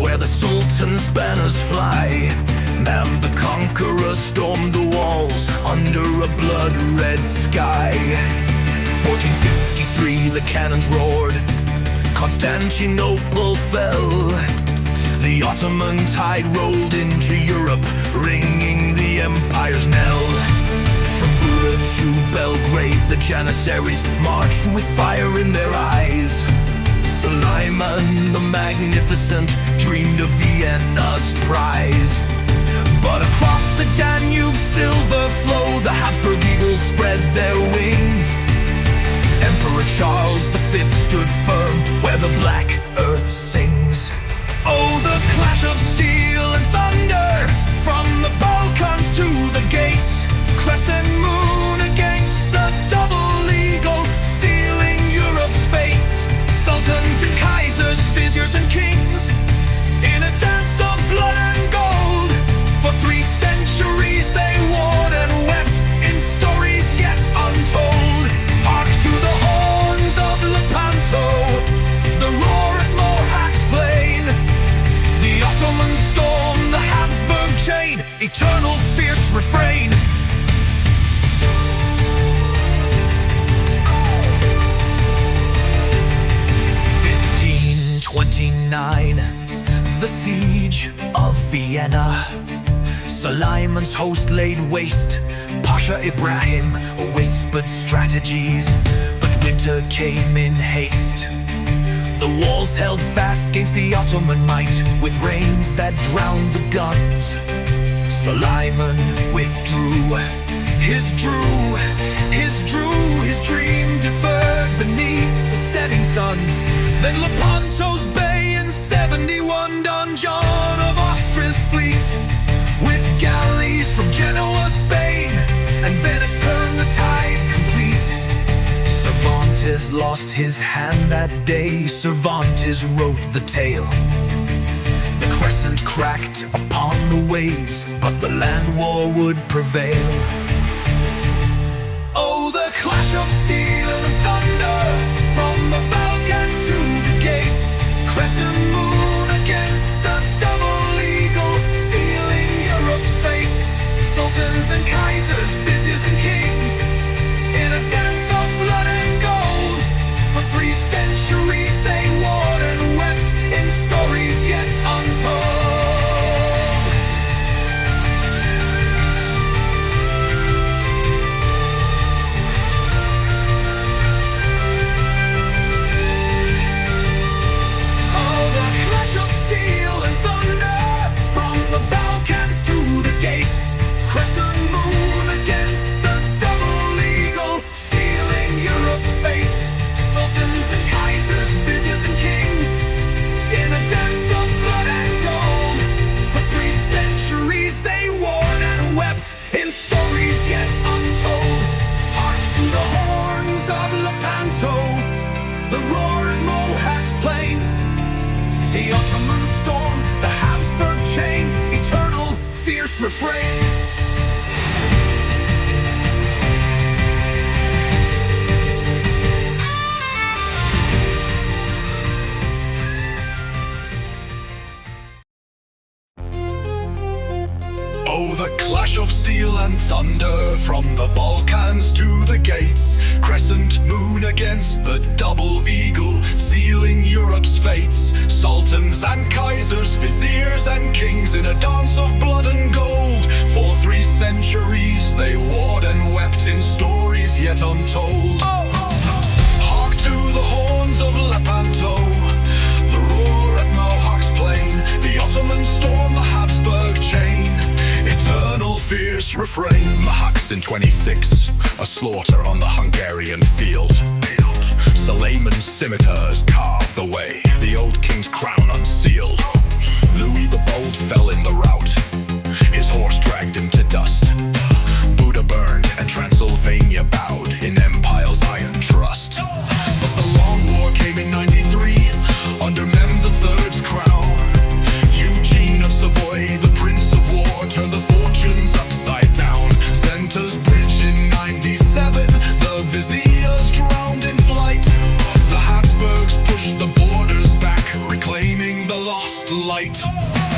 where the Sultans' banners fly. Mehmed the Conqueror stormed the walls under a blood-red sky. 1453 the cannons roared, Constantinople fell. The Ottoman tide rolled into Europe, ringing the empire's knell. From Buda to Belgrade the janissaries marched with fire in their eyes. Suleiman the Magnificent dreamed of Vienna's prize. But across the Danube's silver flow the Habsburg eagles spread their wings. Emperor Charles V stood firm where the black earth sings. Oh, the clash of steel and thunder from the Balkans to the gates. Crescent moon against the double eagle, sealing Europe's fates. Sultans and kaisers, viziers and kings, in a dance of blood and gold. For 3 centuries they warred and wept in stories yet untold. Hark to the horns of Lepanto, the roar at Mohacs Plain. The Ottoman storm, the Habsburg chain, eternal fierce refrain. The siege of Vienna. Suleiman's host laid waste. Pasha Ibrahim whispered strategies, but winter came in haste. The walls held fast against the Ottoman might, with rains that drowned the guns. Suleiman withdrew, his dream deferred beneath the setting suns. Then Lepanto's bay in 71 done John of Austria's fleet, with galleys from Genoa, Spain, and Venice turned the tide complete. Cervantes lost his hand that day, Cervantes wrote the tale. The Crescent cracked upon the waves, but the land war would prevail. Oh, the clash of steel and thunder from the Balkans to the gates. Crescent moon against the double eagle, sealing Europe's fates. Sultans and kaisers, viziers and kings, in a dance of blood and gold. For 3 centuries they warred and wept in stories yet untold. Crescent moon against the double eagle, sealing Europe's fates. Sultans and kaisers, viziers and kings, in a dance of blood and gold. For 3 centuries they warred and wept in stories yet untold. Hark to the horns of Lepanto, the roar at Mohacs Plain. The Ottoman storm, the Habsburg chain, eternal fierce refrain. Oh, the clash of steel and thunder from the Balkans to the gates. Crescent moon against the double eagle, sealing Europe's fates. Sultans and kaisers, viziers and kings, in a dance of blood and gold. For 3 centuries they warred and wept in stories yet untold. Hark to the horns of Lepanto, the roar at Mohacs Plain. The Ottoman storm, the Habsburg chain, eternal fierce refrain. Mohacs in 26, a slaughter on the Hungarian field. Suleiman's scimitars carved the way, the old king's crown unsealed. Louis the Bold fell in the rout, his horse dragged him to dust. Buda burned and Transylvania bowed in empire's iron trust. But the long war came in 93, under Mehmed III's crown. Eugene of Savoy, the Prince of War, turned the fortunes upside down. Center's bridge in 97, the viziers drowned in flight. The Habsburgs pushed the borders back, reclaiming the lost. promised light.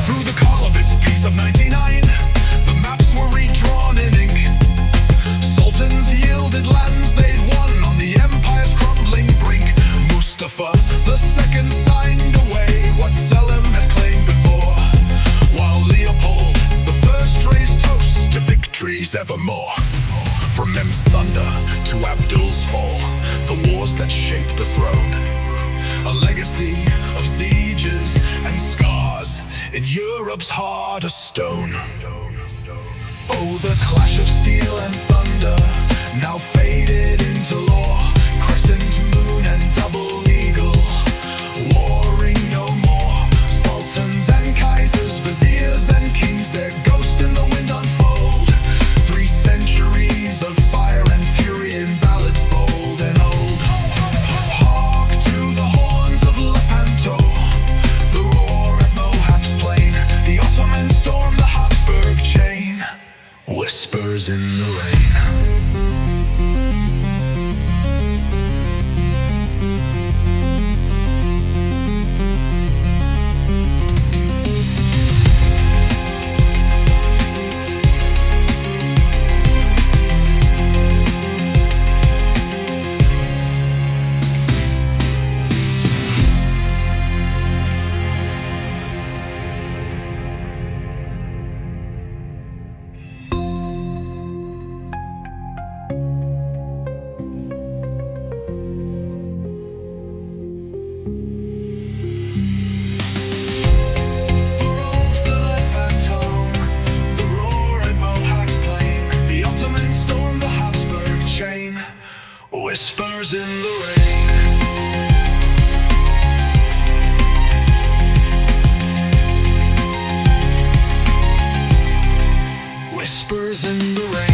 Through the call of its peace of 99, the maps were redrawn in ink. Sultans yielded lands they'd won on the empire's crumbling brink. Mustafa II signed away what Selim had claimed before, while Leopold I raised toasts to victories evermore. From Mehmed's thunder to Abdul's fall, the wars that shaped the throne, a legacy of sieges and scars in Europe's heart of stone. Oh, the clash of steel and thunder, now faded into lore. Crescent moon and double eagle, warring no more. Sultans and kaisers, viziers and kings, their ghost in the wind unfold. 3 centuries of fire and fury in ballads bold and old. Hark to the horns of Lepanto, the roar at Mohab's plain. The Ottoman storm the Habsburg chain, whispers in the rain. Whispers in the rain. Whispers in the rain.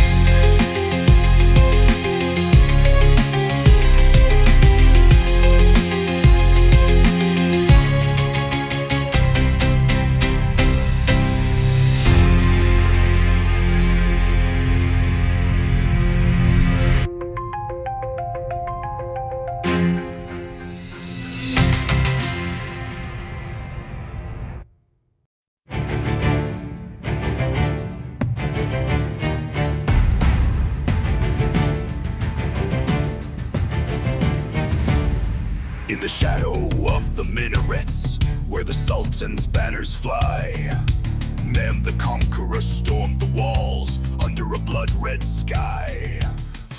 In the shadow of the minarets, where the Sultans' banners fly, Mehmed the Conqueror stormed the walls under a blood-red sky.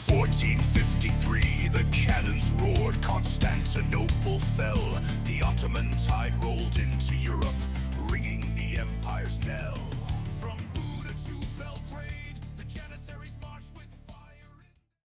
1453, the cannons roared, Constantinople fell. The Ottoman tide rolled into Europe, ringing the empire's knell.